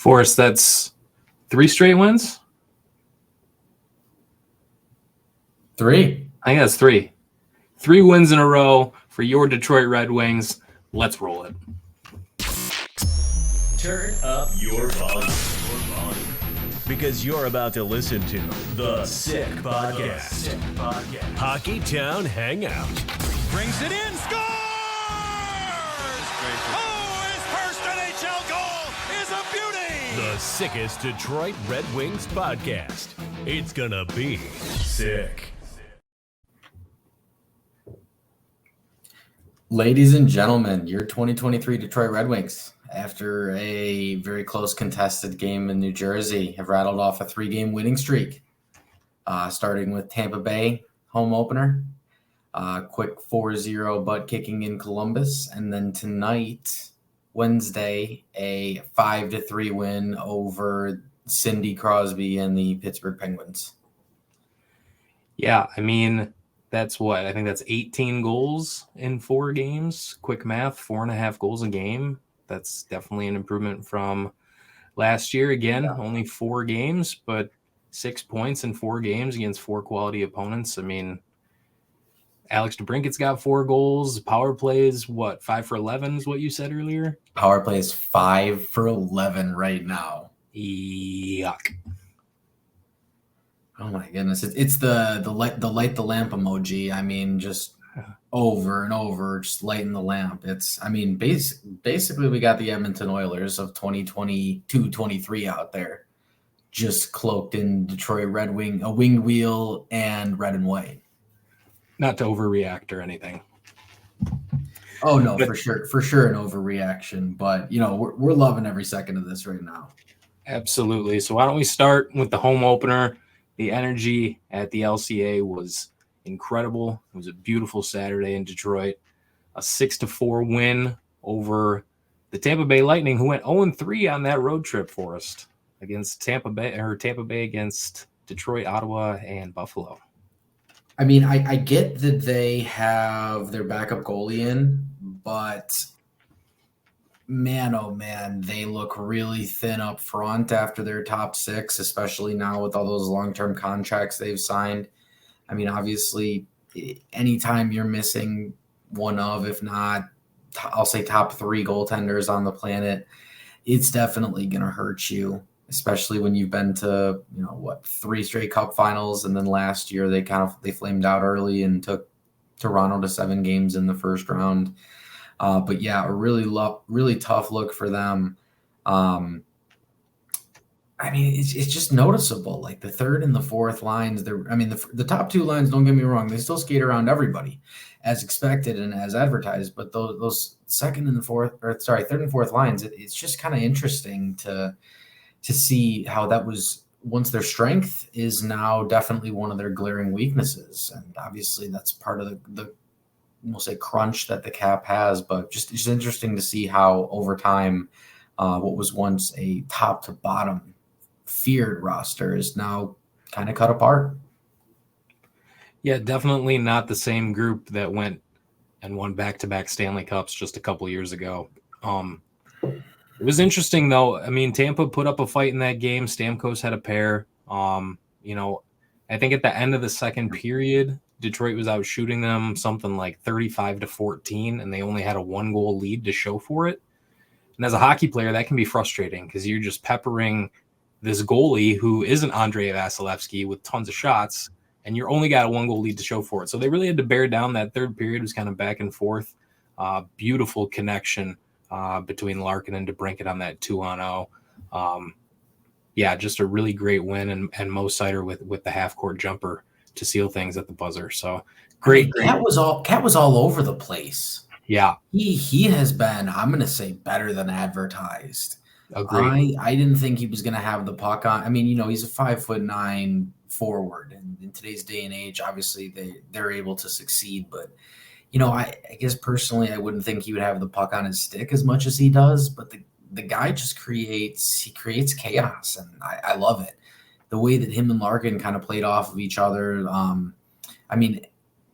Forrest, that's 3 straight wins? 3. I think that's 3. 3 wins in a row for your Detroit Red Wings. Let's roll it. Turn up your volume. Because you're about to listen to The Sick Podcast. Hockey Town Hangout. Brings it in, scores! Oh, his first NHL goal is a beauty! The sickest Detroit Red Wings podcast. It's gonna be sick. Ladies and gentlemen, your 2023 Detroit Red Wings, after a very close contested game in New Jersey, have rattled off a 3-game winning streak, starting with Tampa Bay home opener, quick 4-0 butt kicking in Columbus, and then tonight, Wednesday, a 5-3 win over Cindy Crosby and the Pittsburgh Penguins. Yeah, I mean, that's what? I think that's 18 goals in 4 games. Quick math, 4.5 goals a game. That's definitely an improvement from last year. Again, only 4 games, but 6 points in 4 games against 4 quality opponents. I mean, Alex DeBrincat's got 4 goals. Power plays, 5 for 11 is what you said earlier? Power play is 5 for 11 right now. Yuck. Oh my goodness! It's the light the lamp emoji. I mean, just over and over, just lighting the lamp. Basically we got the Edmonton Oilers of 2022-23 out there, just cloaked in Detroit Red Wing, a winged wheel and red and white. Not to overreact or anything. Oh no, for sure an overreaction. But we're loving every second of this right now. Absolutely. So why don't we start with the home opener? The energy at the LCA was incredible. It was a beautiful Saturday in Detroit. A 6-4 win over the Tampa Bay Lightning, who went 0-3 on that road trip for us against Tampa Bay against Detroit, Ottawa, and Buffalo. I mean, I get that they have their backup goalie in, but man, oh man, they look really thin up front after their top 6, especially now with all those long-term contracts they've signed. I mean, obviously, anytime you're missing one of, if not, I'll say top 3 goaltenders on the planet, it's definitely going to hurt you, especially when you've been to, 3 straight cup finals. And then last year they flamed out early and took Toronto to 7 games in the first round. But yeah, a really tough look for them. I mean, it's just noticeable. Like the third and the fourth lines, the top 2 lines, don't get me wrong, they still skate around everybody as expected and as advertised. But those third and fourth lines, it's just kind of interesting to see how that was once their strength is now definitely one of their glaring weaknesses. And obviously that's part of the we'll say crunch that the cap has, but just interesting to see how over time what was once a top to bottom feared roster is now kind of cut apart. Yeah, definitely not the same group that went and won back-to-back Stanley Cups just a couple years ago. It was interesting though. I mean, Tampa put up a fight in that game. Stamkos had a pair. I think at the end of the second period, Detroit was out shooting them something like 35-14, and they only had a 1-goal lead to show for it. And as a hockey player, that can be frustrating because you're just peppering this goalie who isn't Andrei Vasilevsky with tons of shots, and you're only got a 1-goal lead to show for it. So they really had to bear down. That third period was kind of back and forth. Beautiful connection between Larkin and DeBrincat on that 2-on-0. Yeah, just a really great win, and Mo Seider with the half-court jumper to seal things at the buzzer. So great. Cat was all over the place. Yeah. He has been, I'm going to say, better than advertised. Agreed. I didn't think he was going to have the puck on. I mean, he's a 5'9" forward, and in today's day and age, obviously they're able to succeed. But, I guess personally, I wouldn't think he would have the puck on his stick as much as he does. But the guy just creates chaos, and I love it. The way that him and Larkin kind of played off of each other. I mean,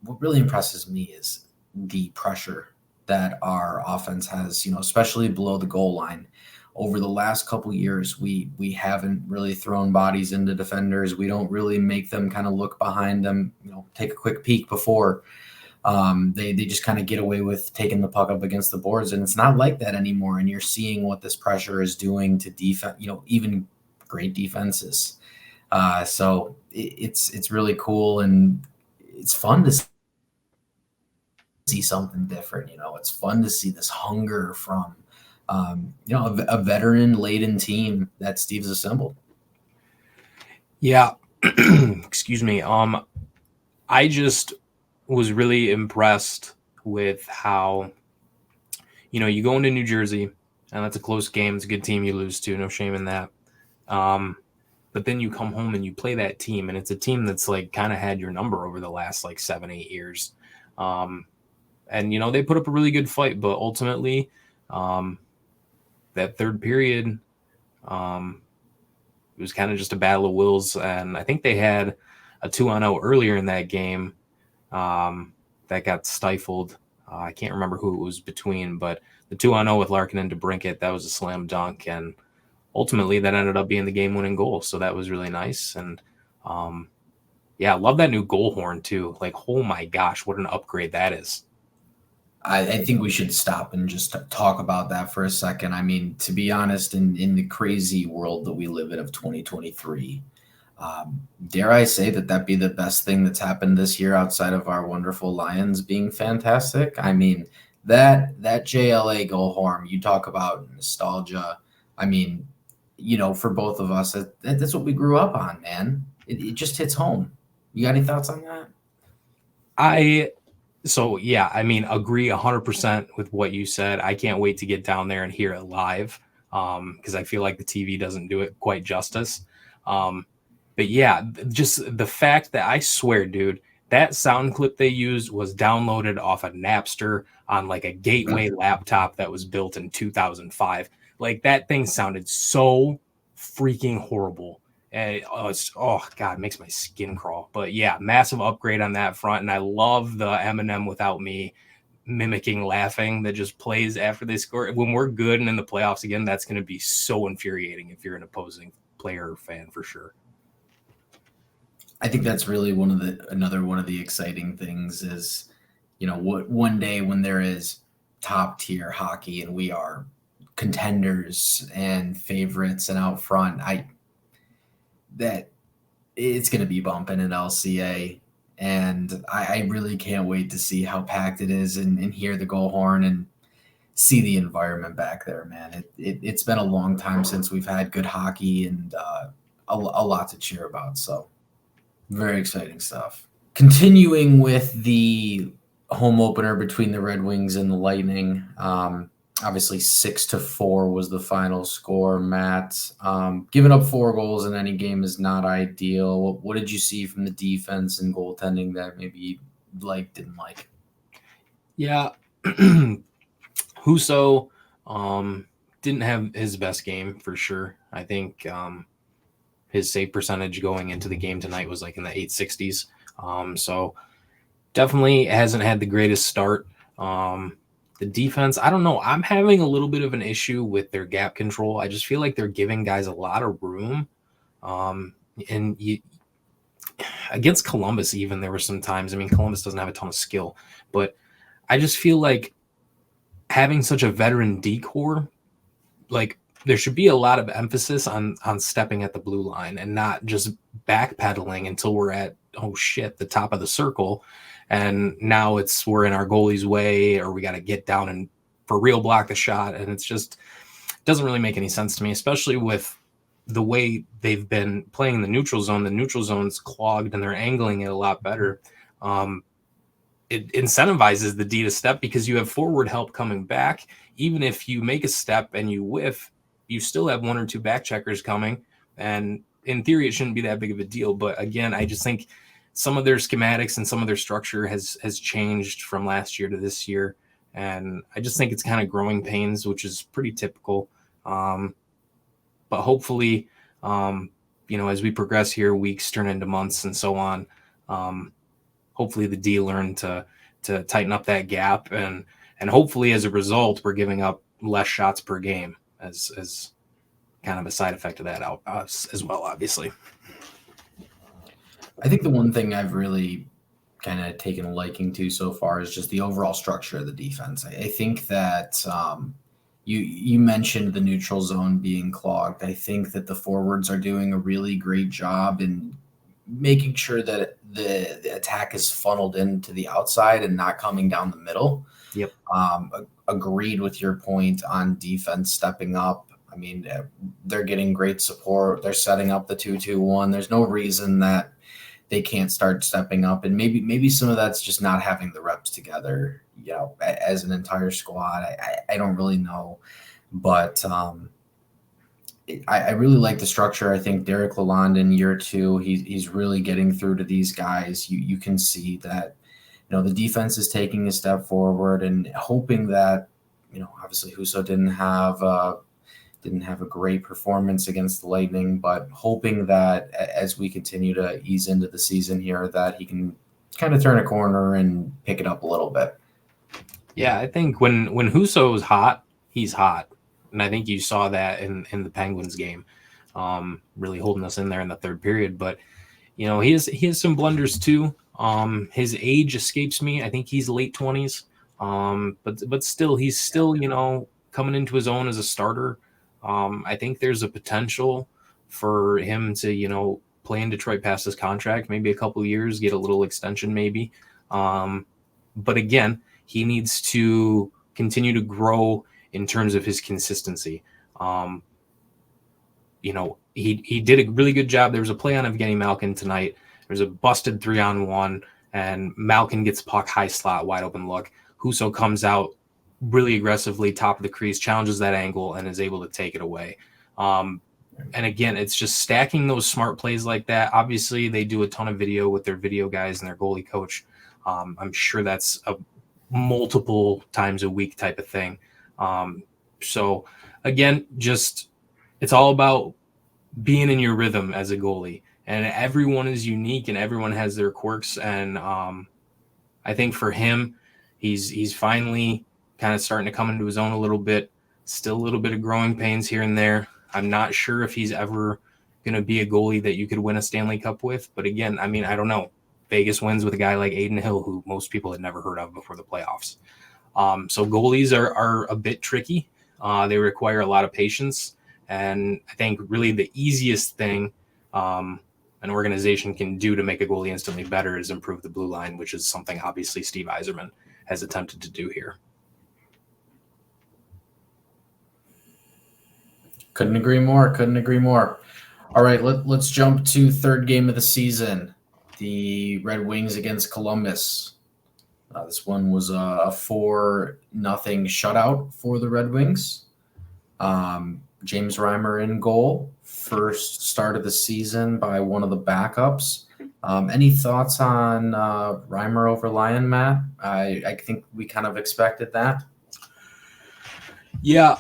what really impresses me is the pressure that our offense has, especially below the goal line. over the last couple years, we haven't really thrown bodies into defenders. We don't really make them kind of look behind them, take a quick peek before. They just kind of get away with taking the puck up against the boards, and it's not like that anymore. And you're seeing what this pressure is doing to defense, even great defenses. So it's really cool, and it's fun to see something different. It's fun to see this hunger from a veteran-laden team that Steve's assembled. Yeah. Excuse me. I just was really impressed with how, you go into New Jersey, and that's a close game. It's a good team you lose to. No shame in that. But then you come home and you play that team, and it's a team that's like kind of had your number over the last 7-8 years. And, they put up a really good fight, but ultimately, that third period, it was kind of just a battle of wills. And I think they had a 2-on-0 earlier in that game that got stifled. I can't remember who it was between, but the 2-on-0 with Larkin and DeBrincat, that was a slam dunk. And ultimately that ended up being the game-winning goal. So that was really nice. And, I love that new goal horn too. Oh my gosh, what an upgrade that is. I think we should stop and just talk about that for a second. I mean, to be honest, in the crazy world that we live in of 2023, dare I say that be the best thing that's happened this year outside of our wonderful Lions being fantastic? I mean, that JLA goal horn, you talk about nostalgia. I mean, for both of us, that's what we grew up on, man. It just hits home. You got any thoughts on that? Agree 100% with what you said. I can't wait to get down there and hear it live because I feel like the TV doesn't do it quite justice. But yeah, just the fact that I swear, dude, that sound clip they used was downloaded off a Napster on a gateway laptop that was built in 2005. That thing sounded so freaking horrible. And God, it makes my skin crawl. But yeah, massive upgrade on that front. And I love the Eminem Without Me mimicking laughing that just plays after they score. When we're good and in the playoffs again, that's going to be so infuriating if you're an opposing player or fan for sure. I think that's really another one of the exciting things is, what one day when there is top tier hockey and we are contenders and favorites and out front, that it's going to be bumping at LCA. And I really can't wait to see how packed it is and hear the goal horn and see the environment back there, man. It's been a long time since we've had good hockey and a lot to cheer about. So very exciting stuff. Continuing with the home opener between the Red Wings and the Lightning, obviously 6-4 was the final score, Matt. Giving up 4 goals in any game is not ideal. What did you see from the defense and goaltending that maybe you didn't like? Yeah. Husso didn't have his best game for sure. I think his save percentage going into the game tonight was in the 860s. So definitely hasn't had the greatest start. The defense, I don't know. I'm having a little bit of an issue with their gap control. I just feel like they're giving guys a lot of room. Against Columbus, even there were some times. I mean, Columbus doesn't have a ton of skill, but I just feel like having such a veteran decor, there should be a lot of emphasis on stepping at the blue line and not just backpedaling until we're at the top of the circle. And now we're in our goalie's way, or we got to get down and for real block the shot. And it's just doesn't really make any sense to me, especially with the way they've been playing the neutral zone. The neutral zone's clogged and they're angling it a lot better. It incentivizes the D to step because you have forward help coming back. Even if you make a step and you whiff, you still have 1 or 2 back checkers coming. And in theory, it shouldn't be that big of a deal. But again, I just think some of their schematics and some of their structure has changed from last year to this year. And I just think it's kind of growing pains, which is pretty typical. But hopefully, as we progress here, weeks turn into months and so on, hopefully the D learn to tighten up that gap. And hopefully as a result, we're giving up less shots per game. as kind of a side effect of that out as well, obviously. I think the one thing I've really kind of taken a liking to so far is just the overall structure of the defense. I think that you mentioned the neutral zone being clogged. I think that the forwards are doing a really great job in making sure that the attack is funneled into the outside and not coming down the middle. Yep. Agreed with your point on defense stepping up. I mean, they're getting great support. They're setting up the 2-2-1. There's no reason that they can't start stepping up, and maybe some of that's just not having the reps together, as an entire squad. I don't really know, but I really like the structure. I think Derek Lalonde in year 2, he's really getting through to these guys. You can see that, the defense is taking a step forward, and hoping that, obviously Husso didn't have a great performance against the Lightning, but hoping that as we continue to ease into the season here, that he can kind of turn a corner and pick it up a little bit. Yeah, I think when Husso is hot, he's hot. And I think you saw that in the Penguins game, really holding us in there in the third period. But, he has some blunders too. His age escapes me. I think he's late 20s. But still, he's still, coming into his own as a starter. I think there's a potential for him to, play in Detroit past his contract, maybe a couple of years, get a little extension maybe. But again, he needs to continue to grow in terms of his consistency. He did a really good job. There was a play on Evgeny Malkin tonight. There's a busted 3-on-1, and Malkin gets puck high slot, wide open look. Husso comes out really aggressively, top of the crease, challenges that angle, and is able to take it away. And again, it's just stacking those smart plays like that. Obviously, they do a ton of video with their video guys and their goalie coach. I'm sure that's a multiple times a week type of thing. So again, just it's all about being in your rhythm as a goalie, and everyone is unique and everyone has their quirks. And I think for him, he's finally kind of starting to come into his own a little bit. Still a little bit of growing pains here and there. I'm not sure if he's ever going to be a goalie that you could win a Stanley Cup with. But again, I mean, I don't know. Vegas wins with a guy like Aiden Hill, who most people had never heard of before the playoffs. So goalies are a bit tricky. They require a lot of patience. And I think really the easiest thing an organization can do to make a goalie instantly better is improve the blue line, which is something obviously Steve Yzerman has attempted to do here. Couldn't agree more. All right, let's jump to third game of the season. The Red Wings against Columbus. This one was a 4-0 shutout for the Red Wings. James Reimer in goal. First start of the season by one of the backups. Any thoughts on Reimer over Lyon, Matt? I think we kind of expected that. Yeah,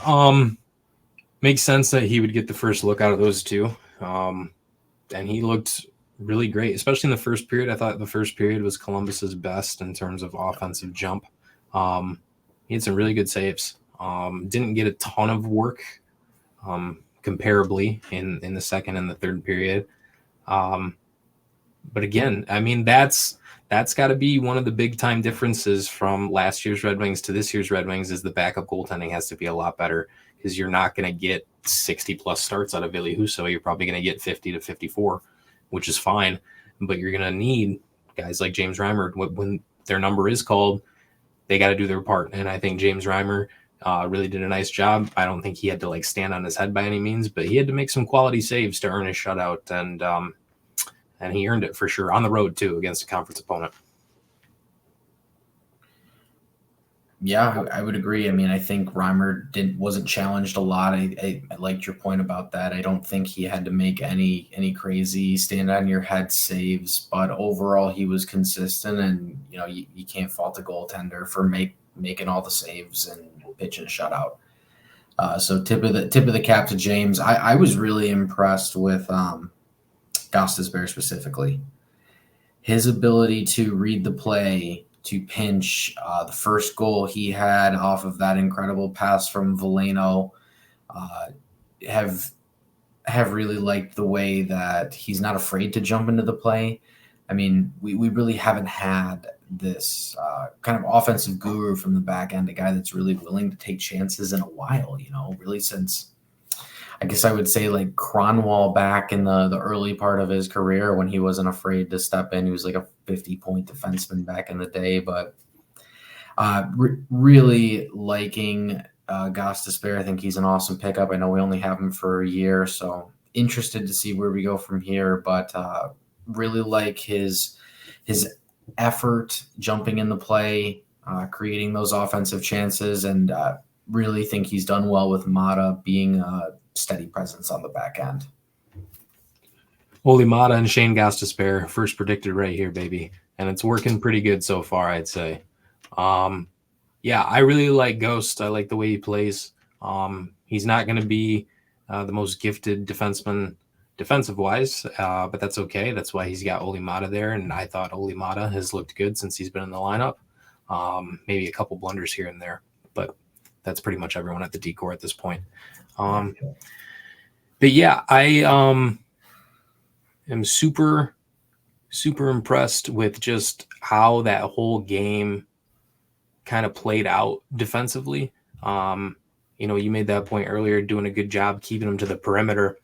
makes sense that he would get the first look out of those two. And he looked really great, especially in the first period. I thought the first period was Columbus's best in terms of offensive jump. He had some really good saves. Didn't get a ton of work comparably in the second and the third period. But again, I mean, that's got to be one of the big time differences from last year's Red Wings to this year's Red Wings is the backup goaltending has to be a lot better, because you're not going to get 60 plus starts out of Ville Husso. You're probably going to get 50 to 54, which is fine. But you're going to need guys like James Reimer. When their number is called, they got to do their part. And I think James Reimer really did a nice job. I don't think he had to stand on his head by any means, but he had to make some quality saves to earn his shutout. And he earned it for sure on the road too against a conference opponent. Yeah, I would agree. I mean, I think Reimer wasn't challenged a lot. I liked your point about that. I don't think he had to make any crazy stand on your head saves, but overall he was consistent, and you can't fault a goaltender for making all the saves and pitching a shutout. So tip of the cap to James. I was really impressed with Gostisbehere specifically. His ability to read the play, to pinch. The first goal he had off of that incredible pass from Veleno. have really liked the way that he's not afraid to jump into the play. I mean, we really haven't had this kind of offensive guru from the back end, a guy that's really willing to take chances in a while, really since, I guess I would say, like Cronwall back in the early part of his career when he wasn't afraid to step in. He was like a 50-point defenseman back in the day, but really liking Gostisbehere. I think he's an awesome pickup. I know we only have him for a year, so interested to see where we go from here, but really like his effort jumping in the play, creating those offensive chances, and really think he's done well with Mata being a steady presence on the back end. Oli Mata and Shane Gostisbehere, first predicted right here, baby. And it's working pretty good so far, I'd say. Yeah, I really like Ghost. I like the way he plays. He's not going to be the most gifted defenseman defensive-wise, but that's okay. That's why he's got Oli Mata there, and I thought Oli Mata has looked good since he's been in the lineup. Maybe a couple blunders here and there, but that's pretty much everyone at the decor at this point. But yeah, I am super, super impressed with just how that whole game kind of played out defensively. You made that point earlier, doing a good job keeping them to the perimeter.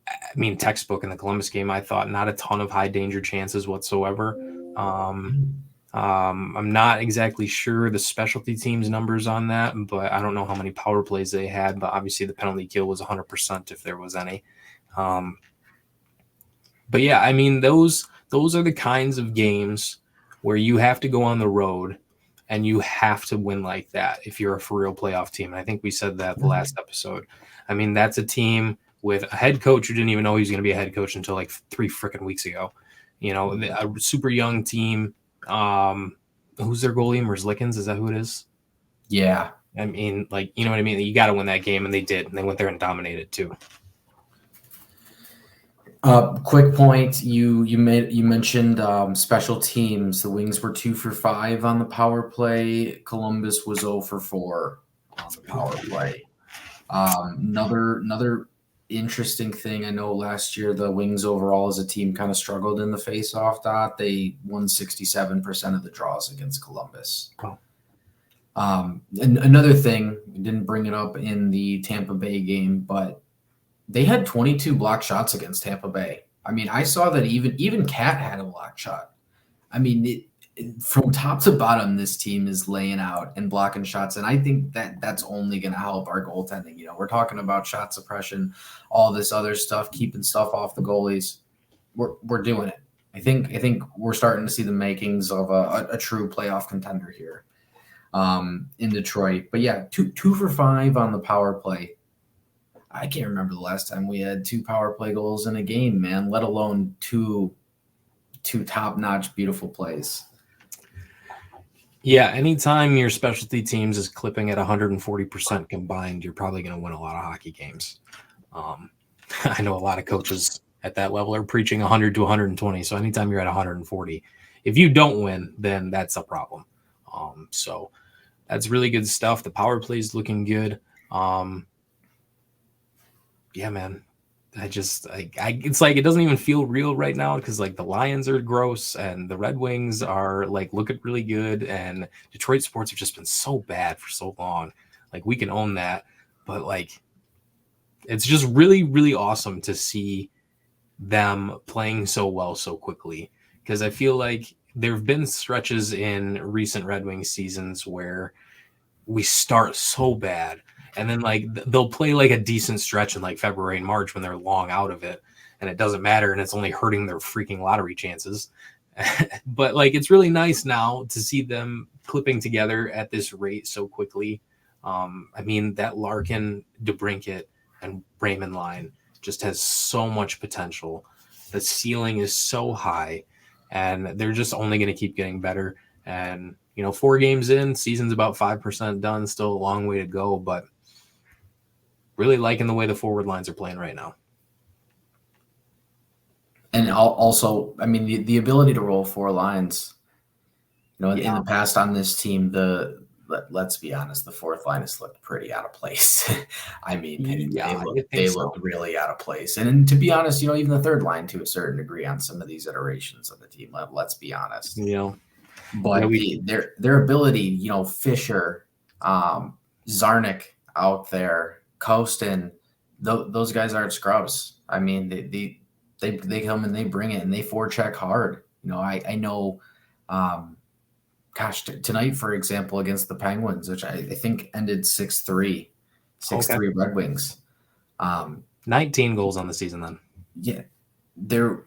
I mean, textbook in the Columbus game, I thought not a ton of high danger chances whatsoever. I'm not exactly sure the specialty teams numbers on that, but I don't know how many power plays they had, but obviously the penalty kill was 100% if there was any. But yeah, I mean, those are the kinds of games where you have to go on the road and you have to win like that if you're a for real playoff team. And I think we said that the last episode. I mean, that's a team with a head coach who didn't even know he was going to be a head coach until like 3 freaking weeks ago. A super young team. Who's their goalie? Merzlikins? Is that who it is? Yeah. I mean, like, you know what I mean? You got to win that game, and they did. And they went there and dominated too. Quick point. You mentioned special teams. The Wings were 2 for 5 on the power play. Columbus was 0 for 4 on the power play. Another interesting thing. I know last year the Wings overall as a team kind of struggled in the face-off dot. They won 67% of the draws against Columbus. Wow. And another thing, we didn't bring it up in the Tampa Bay game, but they had 22 block shots against Tampa Bay. I mean, I saw that even Cat had a block shot. I mean, from top to bottom, this team is laying out and blocking shots, and I think that's only going to help our goaltending. We're talking about shot suppression, all this other stuff, keeping stuff off the goalies. We're doing it. I think we're starting to see the makings of a true playoff contender here in Detroit. But yeah, 2 for 5 on the power play. I can't remember the last time we had 2 power play goals in a game, man, let alone two top-notch, beautiful plays. Yeah, anytime your specialty teams is clipping at 140% combined, you're probably going to win a lot of hockey games. I know a lot of coaches at that level are preaching 100 to 120, so anytime you're at 140, if you don't win, then that's a problem. So that's really good stuff. The power play is looking good. Yeah, man. It's like it doesn't even feel real right now because like the Lions are gross and the Red Wings are like looking really good, and Detroit sports have just been so bad for so long. Like we can own that, but like it's just really, really awesome to see them playing so well so quickly, because I feel like there have been stretches in recent Red Wings seasons where we start so bad. And then like they'll play like a decent stretch in like February and March when they're long out of it and it doesn't matter and it's only hurting their freaking lottery chances. But like it's really nice now to see them clipping together at this rate so quickly. I mean, that Larkin, DeBrincat, and Raymond line just has so much potential. The ceiling is so high and they're just only going to keep getting better. And 4 games in, season's about 5% done, still a long way to go, but really liking the way the forward lines are playing right now. And also, I mean, the ability to roll 4 lines, in the past on this team, the let's be honest, the fourth line has looked pretty out of place. I mean, Yeah, you think they so? look really out of place. And to be honest, even the third line to a certain degree on some of these iterations of the team. Let's be honest. But their ability, Fisher, Zarnik out there, Kostin, those guys aren't scrubs. I mean, they come and they bring it and they forecheck hard. I know. Tonight, for example, against the Penguins, which I think ended 6-3 Red Wings. 19 goals on the season then. Yeah. There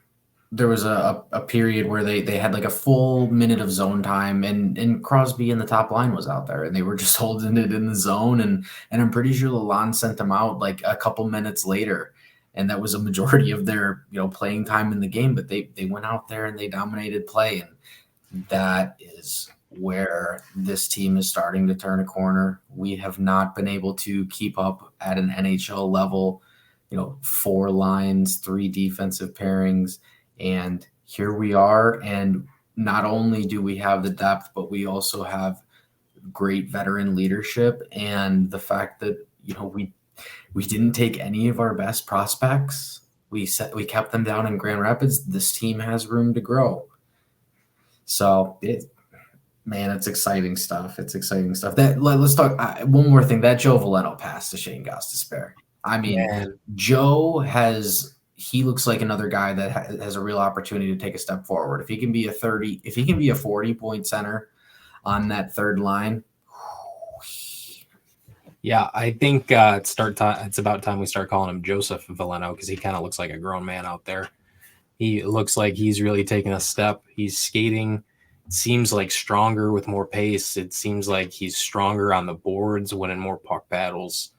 was a period where they had like a full minute of zone time and Crosby in the top line was out there and they were just holding it in the zone. And I'm pretty sure Lalonde sent them out like a couple minutes later. And that was a majority of their, playing time in the game, but they went out there and they dominated play. And that is where this team is starting to turn a corner. We have not been able to keep up at an NHL level, 4 lines, 3 defensive pairings, and here we are. And not only do we have the depth, but we also have great veteran leadership and the fact that, we didn't take any of our best prospects. We kept them down in Grand Rapids. This team has room to grow. So it's exciting stuff. It's exciting stuff. Let's talk one more thing. That Joe Veleno pass to Shane Gostisbehere. I mean, Joe he looks like another guy that has a real opportunity to take a step forward. If he can be a 40-point center on that third line. Yeah, I think it's about time we start calling him Joseph Veleno because he kind of looks like a grown man out there. He looks like he's really taking a step. He's skating. It seems like stronger with more pace. It seems like he's stronger on the boards, winning more puck battles.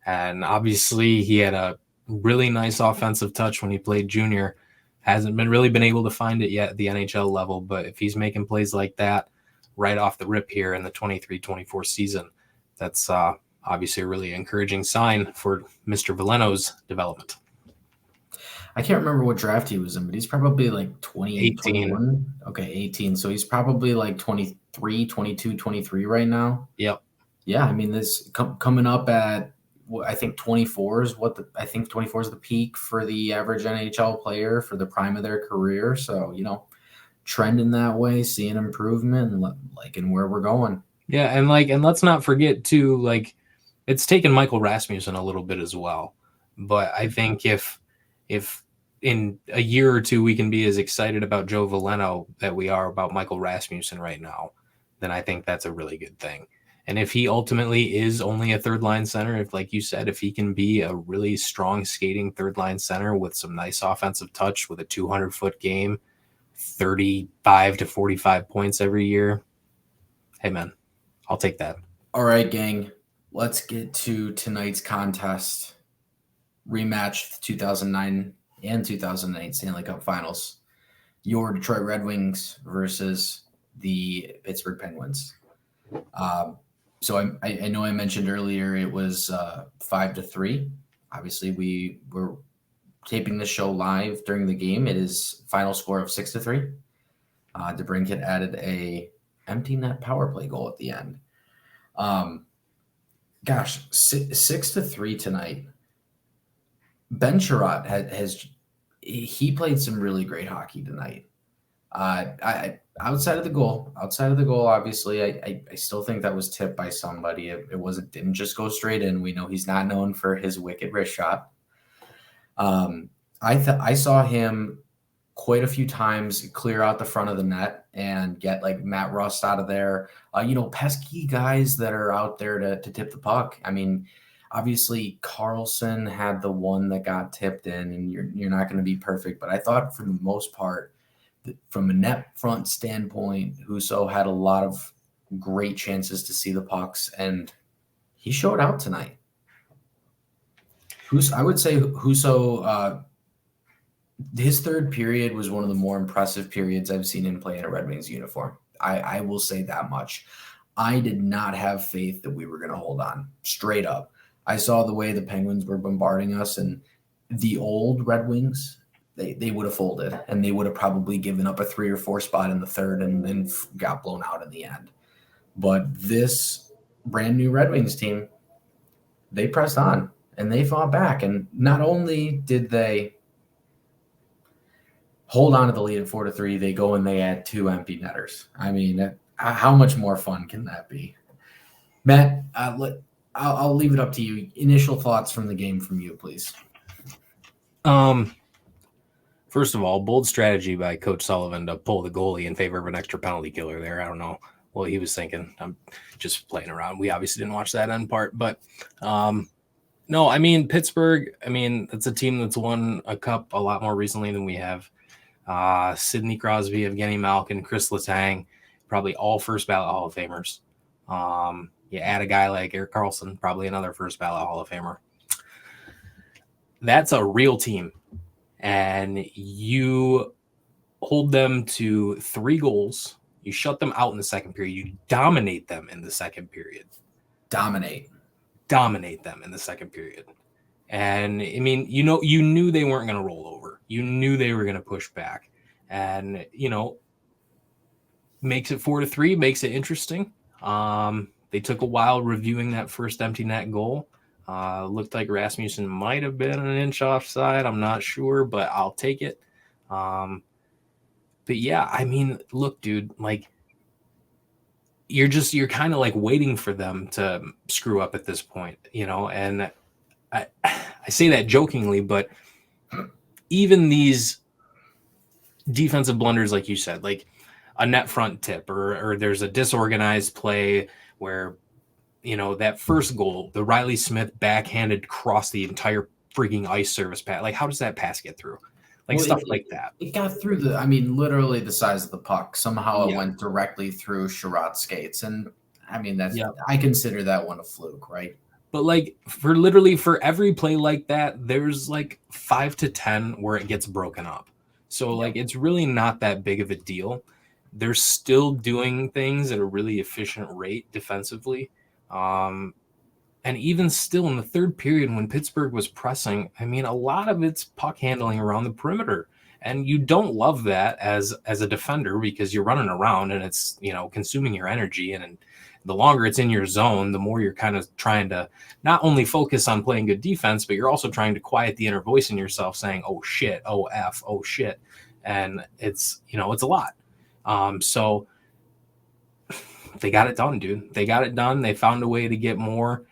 And obviously he had a really nice offensive touch when he played junior. Hasn't really been able to find it yet at the NHL level, but if he's making plays like that right off the rip here in the 23-24 season, that's obviously a really encouraging sign for Mr. Veleno's development. I can't remember what draft he was in, but he's probably like 28, 21. Okay, 18. So he's probably like 23, 22, 23 right now. Yep. Yeah, I mean, this coming up at, I think 24 is 24 is the peak for the average NHL player for the prime of their career. So, trending that way, seeing improvement and liking where we're going. Yeah, and let's not forget too, it's taken Michael Rasmussen a little bit as well. But I think if in a year or two we can be as excited about Joe Veleno that we are about Michael Rasmussen right now, then I think that's a really good thing. And if he ultimately is only a third-line center, if, like you said, if he can be a really strong skating third-line center with some nice offensive touch with a 200-foot game, 35 to 45 points every year, hey, man, I'll take that. All right, gang. Let's get to tonight's contest. Rematch the 2009 and 2008 Stanley Cup Finals. Your Detroit Red Wings versus the Pittsburgh Penguins. So I know I mentioned earlier it was 5-3. Obviously, we were taping the show live during the game. It is final score of 6-3. DeBrincat added a empty net power play goal at the end. 6-3 tonight. Ben Sherratt has played some really great hockey tonight. Outside of the goal, obviously, I still think that was tipped by somebody. It didn't just go straight in. We know he's not known for his wicked wrist shot. I saw him quite a few times clear out the front of the net and get like Matt Rust out of there. Pesky guys that are out there to tip the puck. I mean, obviously Carlson had the one that got tipped in, and you're not going to be perfect. But I thought for the most part, from a net front standpoint, Husso had a lot of great chances to see the pucks, and he showed out tonight. I would say Husso, his third period was one of the more impressive periods I've seen him play in a Red Wings uniform. I will say that much. I did not have faith that we were going to hold on, straight up. I saw the way the Penguins were bombarding us, and the old Red Wings, they would have folded, and they would have probably given up a 3 or 4 spot in the third and then got blown out in the end. But this brand new Red Wings team, they pressed on and they fought back. And not only did they hold on to the lead at 4-3, they go and they add 2 empty netters. I mean, how much more fun can that be? Matt, I'll leave it up to you. Initial thoughts from the game from you, please. First of all, bold strategy by Coach Sullivan to pull the goalie in favor of an extra penalty killer there. I don't know what he was thinking. I'm just playing around. We obviously didn't watch that end part, but no, I mean, Pittsburgh, it's a team that's won a cup a lot more recently than we have. Sidney Crosby, Evgeny Malkin, Chris Letang, probably all first ballot Hall of Famers. You add a guy like Erik Karlsson, probably another first ballot Hall of Famer. That's a real team. And you hold them to 3 goals. You shut them out in the second period. You dominate them in the second period. Dominate them in the second period. And I mean, you knew they weren't going to roll over. You knew they were going to push back. And, makes it 4-3, makes it interesting. They took a while reviewing that first empty net goal. Looked like Rasmussen might have been an inch offside. I'm not sure, but I'll take it. But yeah, I mean, look, dude, like you're kind of like waiting for them to screw up at this point, and I say that jokingly, but even these defensive blunders, like you said, like a net front tip or there's a disorganized play where, that first goal, the Riley Smith backhanded across the entire freaking ice service pass. Like, how does that pass get through? Like, stuff like that. It got through literally the size of the puck. Somehow it went directly through Sherrod's skates. And I consider that one a fluke, right? But like for every play like that, there's like 5 to 10 where it gets broken up. So like, it's really not that big of a deal. They're still doing things at a really efficient rate defensively. And even still in the third period when Pittsburgh was pressing, a lot of it's puck handling around the perimeter. And you don't love that as a defender because you're running around and it's, consuming your energy. And the longer it's in your zone, the more you're kind of trying to not only focus on playing good defense, but you're also trying to quiet the inner voice in yourself saying, oh shit, oh F, oh shit. And it's, it's a lot. So they got it done, dude. They got it done. They found a way to get more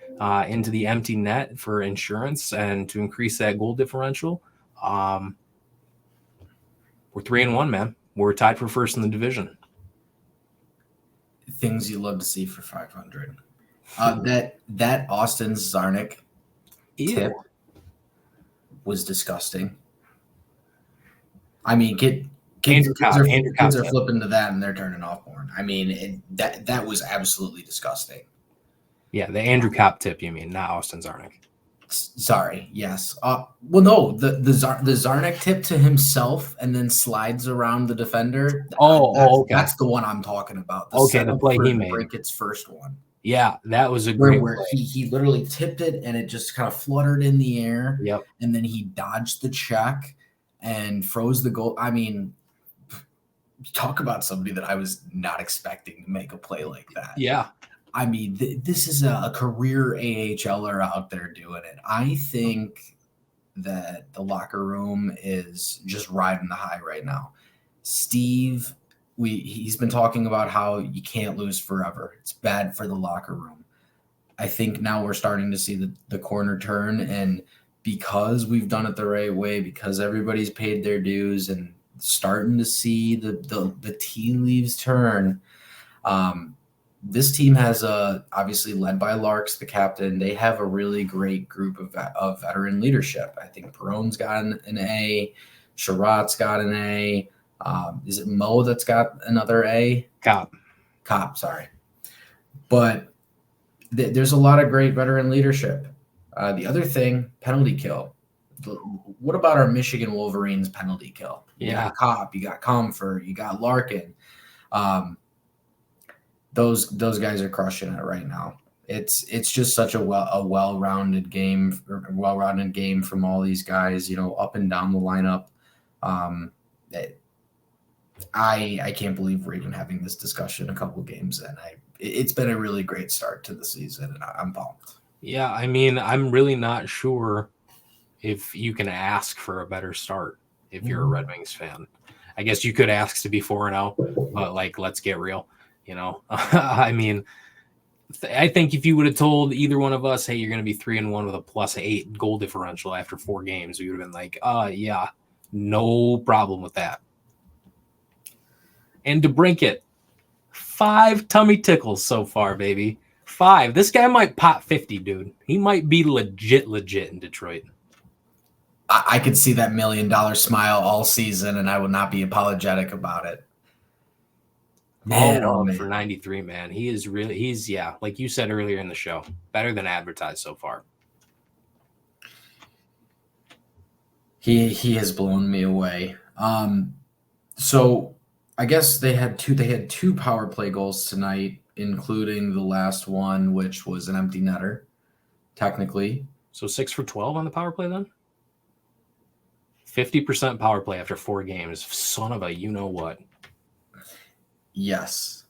into the empty net for insurance and to increase that goal differential. We're 3-1, man. We're tied for first in the division. Things you love to see for 500. That Austin Czarnik tip was disgusting. Kids are flipping to that and they're turning off porn. That was absolutely disgusting. Yeah, the Andrew Kopp tip, you mean, not Austin Czarnik. Sorry, yes. No, the Czarnik tip to himself and then slides around the defender. Okay. That's the one I'm talking about. The play he made. DeBrincat's first one. Yeah, that was a great where he literally tipped it and it just kind of fluttered in the air. Yep. And then he dodged the check and froze the goal. Talk about somebody that I was not expecting to make a play like that. Yeah. This is a career AHLer out there doing it. I think that the locker room is just riding the high right now. Steve, he's been talking about how you can't lose forever. It's bad for the locker room. I think now we're starting to see the corner turn, and because we've done it the right way, because everybody's paid their dues and starting to see the tea leaves turn. This team has obviously led by Larks, the captain. They have a really great group of veteran leadership. I think Perron's got an A. Sherrod's got an A. Is it Mo that's got another A? Cop, sorry. But there's a lot of great veteran leadership. The other thing, penalty kill. What about our Michigan Wolverines penalty kill? You got Cop, you got Comfort, you got Larkin. Those guys are crushing it right now. It's just such a well-rounded game from all these guys, up and down the lineup. I can't believe we're even having this discussion a couple games in. it's been a really great start to the season, and I'm pumped. Yeah, I mean, I'm really not sure if you can ask for a better start if you're a Red Wings fan. I guess you could ask to be 4-0, but like, let's get real, you know. I mean, I think if you would have told either one of us, hey, you're going to be 3-1 with a +8 goal differential after 4 games, we would have been like, yeah, no problem with that. And DeBrincat, 5 tummy tickles so far, baby. 5. This guy might pop 50, dude. He might be legit in Detroit. I could see that $1 million smile all season, and I would not be apologetic about it. Man, for 93, man. He's like you said earlier in the show, better than advertised so far. He has blown me away. So I guess they had two power play goals tonight, including the last one, which was an empty netter, technically. So 6 for 12 on the power play then? 50% power play after 4 games. Son of a you-know-what. Yes.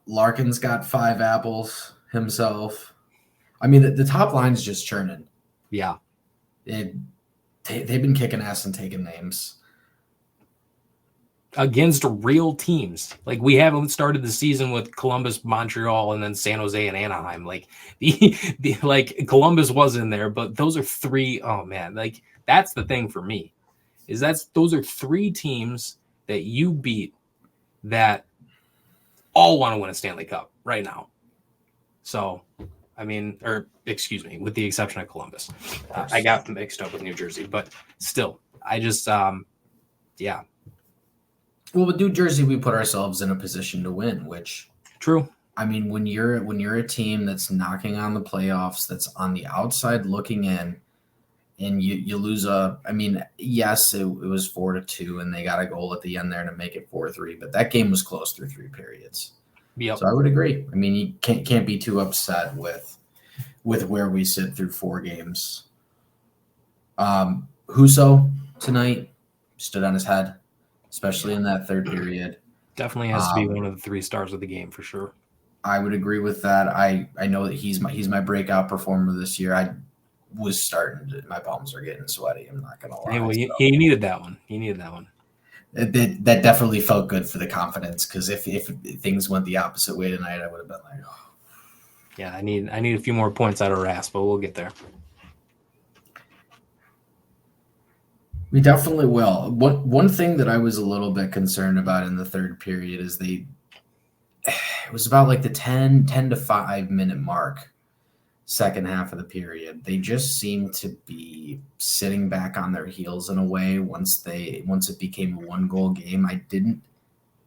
Larkin's got 5 apples himself. I mean, the top line's just churning. Yeah. They've been kicking ass and taking names. Against real teams. Like, we haven't started the season with Columbus, Montreal, and then San Jose and Anaheim. Like, like Columbus was in there, but those are 3. Oh, man. Like, that's the thing for me. Those are 3 teams that you beat that all want to win a Stanley Cup right now. So, I mean, excuse me, with the exception of Columbus. I got mixed up with New Jersey, but still, I just, yeah. Well, with New Jersey, we put ourselves in a position to win, which True. I mean, when you're a team that's knocking on the playoffs, that's on the outside looking in, and you lose yes, it was 4-2, and they got a goal at the end there to make it 4-3, but that game was close through 3 periods. Yep. So I would agree. I mean, you can't be too upset with where we sit through 4 games. Husso tonight stood on his head, especially in that third period. Definitely has to be one of the 3 stars of the game for sure. I would agree with that. I know that he's my breakout performer this year. My palms are getting sweaty. I'm not gonna lie. Hey, well, he needed that one. That definitely felt good for the confidence, because if things went the opposite way tonight, I would have been like, oh. Yeah, I need a few more points out of Rass, but we'll get there. We definitely will. One thing that I was a little bit concerned about in the third period is it was about like the 10 to 5 minute mark, second half of the period. They just seemed to be sitting back on their heels in a way once it became a 1-goal game. I didn't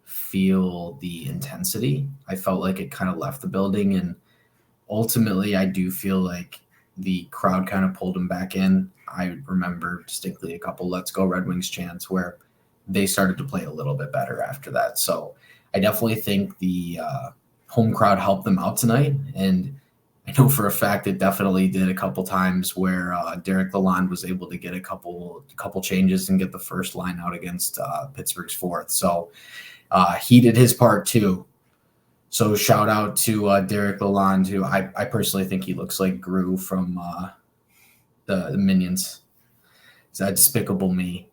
feel the intensity. I felt like it kind of left the building, and ultimately I do feel like the crowd kind of pulled them back in. I remember distinctly a couple "Let's Go Red Wings" chants where they started to play a little bit better after that. So I definitely think the home crowd helped them out tonight, and I know for a fact it definitely did a couple times where Derek Lalonde was able to get a couple changes and get the first line out against Pittsburgh's fourth. So he did his part too. So shout out to Derek Lalonde, who I personally think he looks like Gru from the Minions. It's that Despicable Me.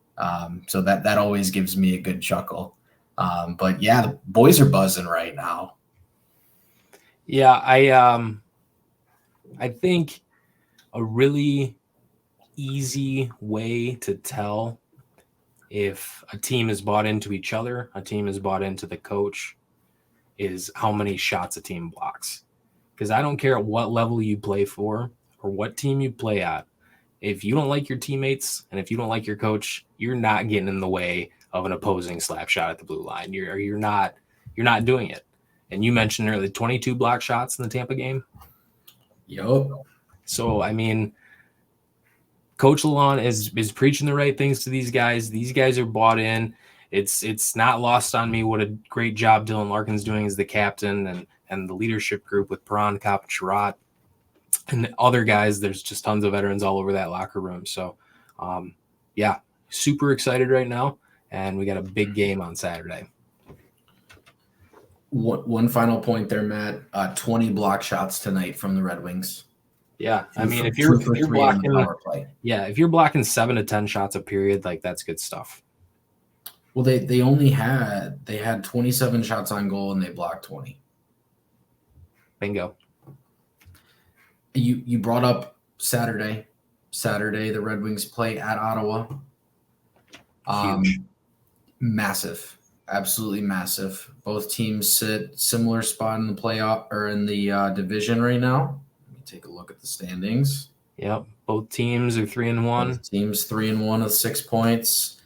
So that always gives me a good chuckle. But yeah, the boys are buzzing right now. Yeah, I think a really easy way to tell if a team is bought into each other, a team is bought into the coach, is how many shots a team blocks. Because I don't care at what level you play for or what team you play at. If you don't like your teammates and if you don't like your coach, you're not getting in the way of an opposing slap shot at the blue line. You're not doing it. And you mentioned earlier 22 block shots in the Tampa game. Yep. So, I mean, Coach Lalonde is preaching the right things to these guys. These guys are bought in. It's not lost on me what a great job Dylan Larkin's doing as the captain and the leadership group with Perron, Kopp, and Sherratt, and other guys. There's just tons of veterans all over that locker room. So, yeah, super excited right now, and we got a big game on Saturday. One final point there, Matt. 20 block shots tonight from the Red Wings. Yeah, I mean, if Two you're for three on the blocking, power play. yeah, if you're blocking 7 to 10 shots a period, like that's good stuff. Well, they had 27 shots on goal and they blocked 20. Bingo. You brought up Saturday. Saturday, the Red Wings play at Ottawa. Huge. Massive, absolutely massive. Both teams sit similar spot in the playoff or in the division right now. Let me take a look at the standings. Yep, both teams are 3-1. Both teams 3-1 with 6 points,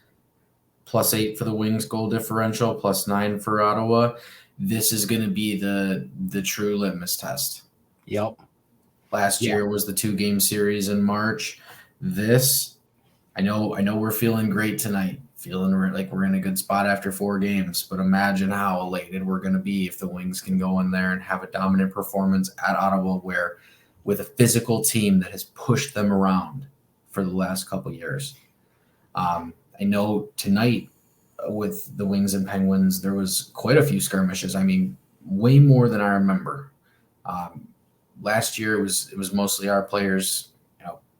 +8 for the Wings goal differential, +9 for Ottawa. This is going to be the true litmus test. Yep. Last year was the 2-game series in March. This, I know we're feeling great tonight, feeling like we're in a good spot after 4 games, but imagine how elated we're going to be if the Wings can go in there and have a dominant performance at Ottawa where with a physical team that has pushed them around for the last couple of years. I know tonight with the Wings and Penguins, there was quite a few skirmishes. I mean, way more than I remember. Last year it was mostly our players,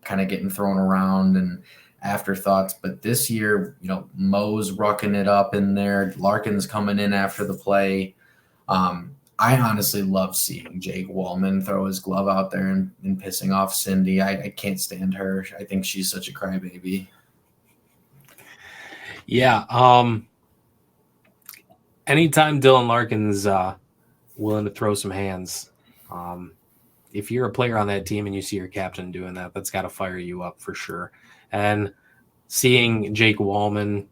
kind of getting thrown around and afterthoughts. But this year, Mo's rucking it up in there. Larkin's coming in after the play. I honestly love seeing Jake Wallman throw his glove out there and pissing off Cindy. I can't stand her. I think she's such a crybaby. Yeah. Anytime Dylan Larkin's willing to throw some hands, if you're a player on that team and you see your captain doing that, that's got to fire you up for sure. And seeing Jake Wallman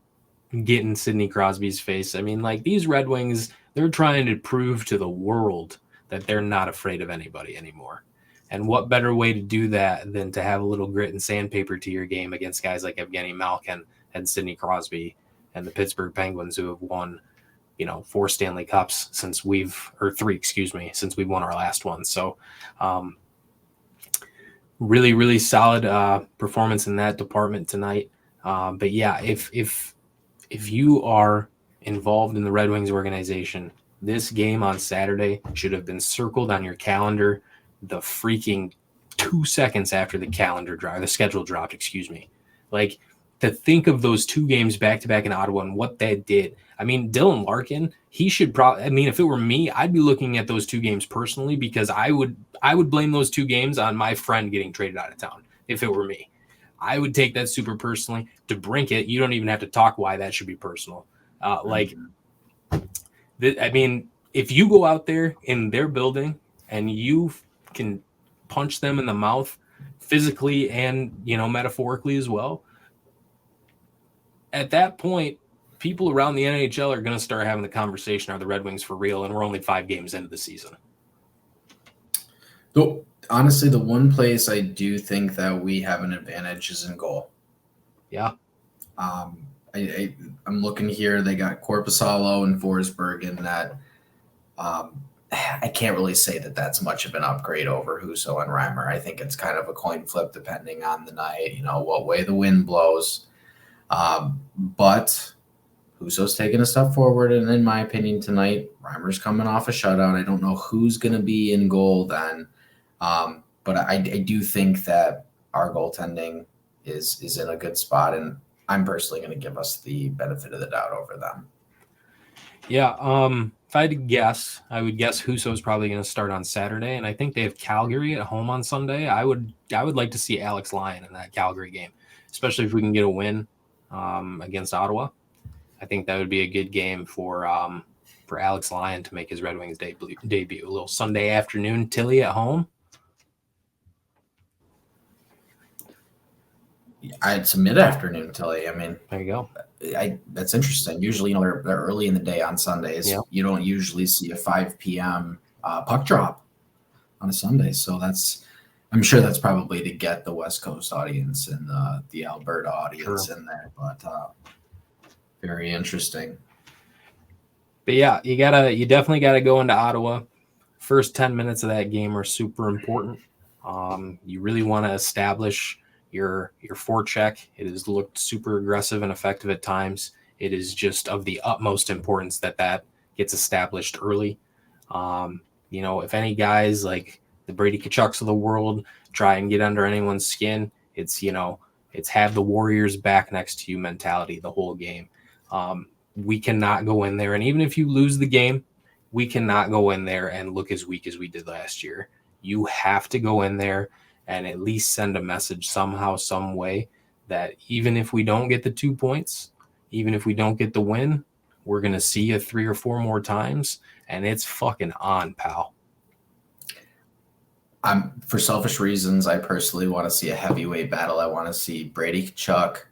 get in Sidney Crosby's face, I mean, like these Red Wings, they're trying to prove to the world that they're not afraid of anybody anymore. And what better way to do that than to have a little grit and sandpaper to your game against guys like Evgeny Malkin and Sidney Crosby and the Pittsburgh Penguins, who have won, 4 Stanley Cups since since we've won our last one. So really, really solid performance in that department tonight. But yeah, if you are involved in the Red Wings organization, this game on Saturday should have been circled on your calendar the freaking 2 seconds after the schedule dropped, Like, to think of those 2 games back-to-back in Ottawa and what that did. I mean, Dylan Larkin, he should probably – if it were me, I'd be looking at those 2 games personally because I would blame those 2 games on my friend getting traded out of town if it were me. I would take that super personally. DeBrincat, you don't even have to talk why that should be personal. If you go out there in their building and you can punch them in the mouth physically and, metaphorically as well, at that point, people around the NHL are going to start having the conversation, are the Red Wings for real? And we're only 5 games into the season. So, honestly, the one place I do think that we have an advantage is in goal. Yeah. I'm looking here. They got Korpisalo and Forsberg in that. I can't really say that that's much of an upgrade over Husso and Reimer. I think it's kind of a coin flip depending on the night, what way the wind blows. But Husso's taking a step forward, and in my opinion tonight, Reimer's coming off a shutout. I don't know who's going to be in goal then, but I do think that our goaltending is in a good spot, and I'm personally going to give us the benefit of the doubt over them. Yeah, if I had to guess, I would guess Husso's probably going to start on Saturday, and I think they have Calgary at home on Sunday. I would like to see Alex Lyon in that Calgary game, especially if we can get a win against Ottawa. I think that would be a good game for Alex Lyon to make his Red Wings debut. A little Sunday afternoon Tilly at home. It's a mid-afternoon Tilly. I mean, there you go. That's interesting. Usually, they're early in the day on Sundays. Yep. You don't usually see a 5 p.m. Puck drop on a Sunday. So I'm sure that's probably to get the West Coast audience and the Alberta audience in there. But very interesting. But yeah, you definitely gotta go into Ottawa. First 10 minutes of that game are super important. You really want to establish your forecheck. It has looked super aggressive and effective at times. It is just of the utmost importance that gets established early. If any guys like the Brady Kachucks of the world try and get under anyone's skin, it's have the Warriors back next to you mentality the whole game. We cannot go in there, and even if you lose the game, we cannot go in there and look as weak as we did last year. You have to go in there and at least send a message somehow, some way, that even if we don't get the 2 points, even if we don't get the win, we're going to see you 3 or 4 more times, and it's fucking on, pal. For selfish reasons, I personally want to see a heavyweight battle. I want to see Brady Kachuk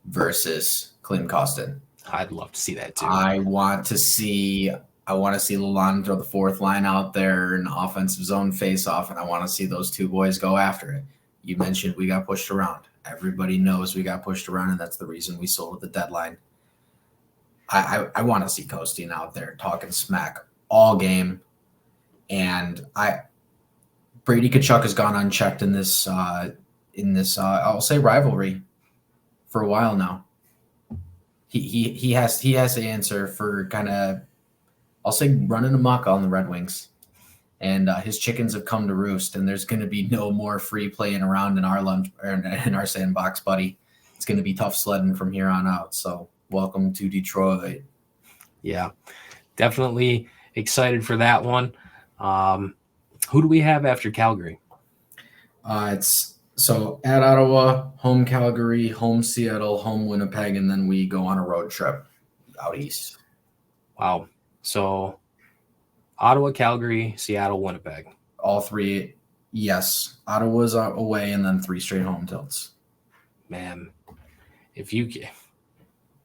versus Klim Kostin. I'd love to see that too. I want to see Lalonde throw the fourth line out there in offensive zone face-off, and I want to see those two boys go after it. You mentioned we got pushed around. Everybody knows we got pushed around, and that's the reason we sold at the deadline. I want to see Kostin out there talking smack all game, and Brady Kachuk has gone unchecked in this I'll say rivalry for a while now. He has the answer for kind of, I'll say, running amok on the Red Wings, and his chickens have come to roost. And there's going to be no more free playing around in our sandbox, buddy. It's going to be tough sledding from here on out. So welcome to Detroit. Yeah, definitely excited for that one. Who do we have after Calgary? It's so at Ottawa, home Calgary, home Seattle, home Winnipeg, and then we go on a road trip out east. Wow. So Ottawa, Calgary, Seattle, Winnipeg. All three, yes. Ottawa's away, and then 3 straight home tilts. Man, if you get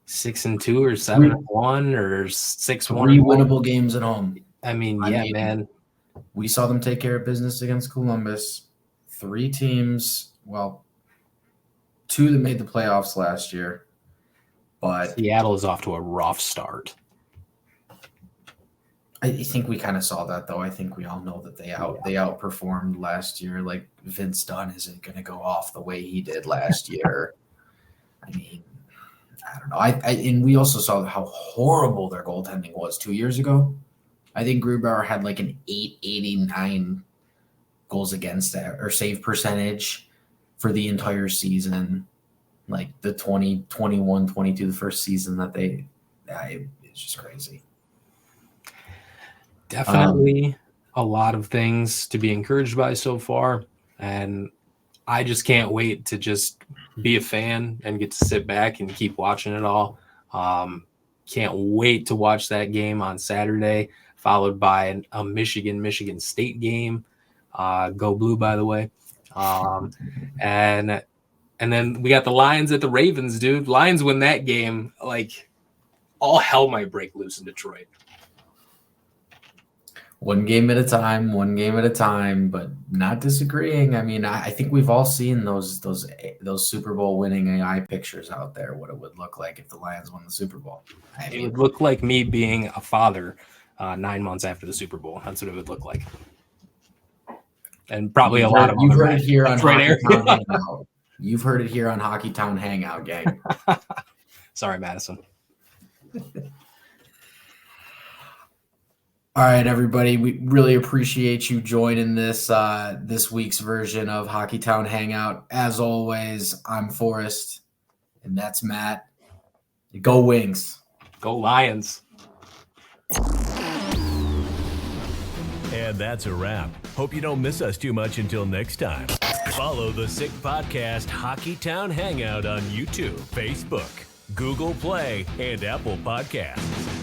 6-2 or 7-1 or 6-1, 3 winnable games at home. I mean, man. We saw them take care of business against Columbus. 3 teams, 2 that made the playoffs last year. But Seattle is off to a rough start. I think we kind of saw that, though. I think we all know that they outperformed last year. Like, Vince Dunn isn't going to go off the way he did last year. I mean, I don't know. And we also saw how horrible their goaltending was 2 years ago. I think Grubauer had like an 889 goals against or save percentage for the entire season. Like the 2021, 22, the first season that it's just crazy. Definitely a lot of things to be encouraged by so far. And I just can't wait to just be a fan and get to sit back and keep watching it all. Can't wait to watch that game on Saturday, followed by a Michigan State game. Go Blue, by the way. And then we got the Lions at the Ravens, dude. Lions win that game. Like, all hell might break loose in Detroit. One game at a time, but not disagreeing. I mean, I think we've all seen those Super Bowl winning AI pictures out there, what it would look like if the Lions won the Super Bowl. It would look like me being a father 9 months after the Super Bowl. That's what it would look like. And probably a lot of you've heard it here on Hockey Town Hangout. You've heard it here on Hockey Town Hangout, gang. Sorry, Madison. All right, everybody. We really appreciate you joining this week's version of Hockey Town Hangout. As always, I'm Forrest, and that's Matt. Go Wings. Go Lions. And that's a wrap. Hope you don't miss us too much until next time. Follow the Sick Podcast Hockey Town Hangout on YouTube, Facebook, Google Play, and Apple Podcasts.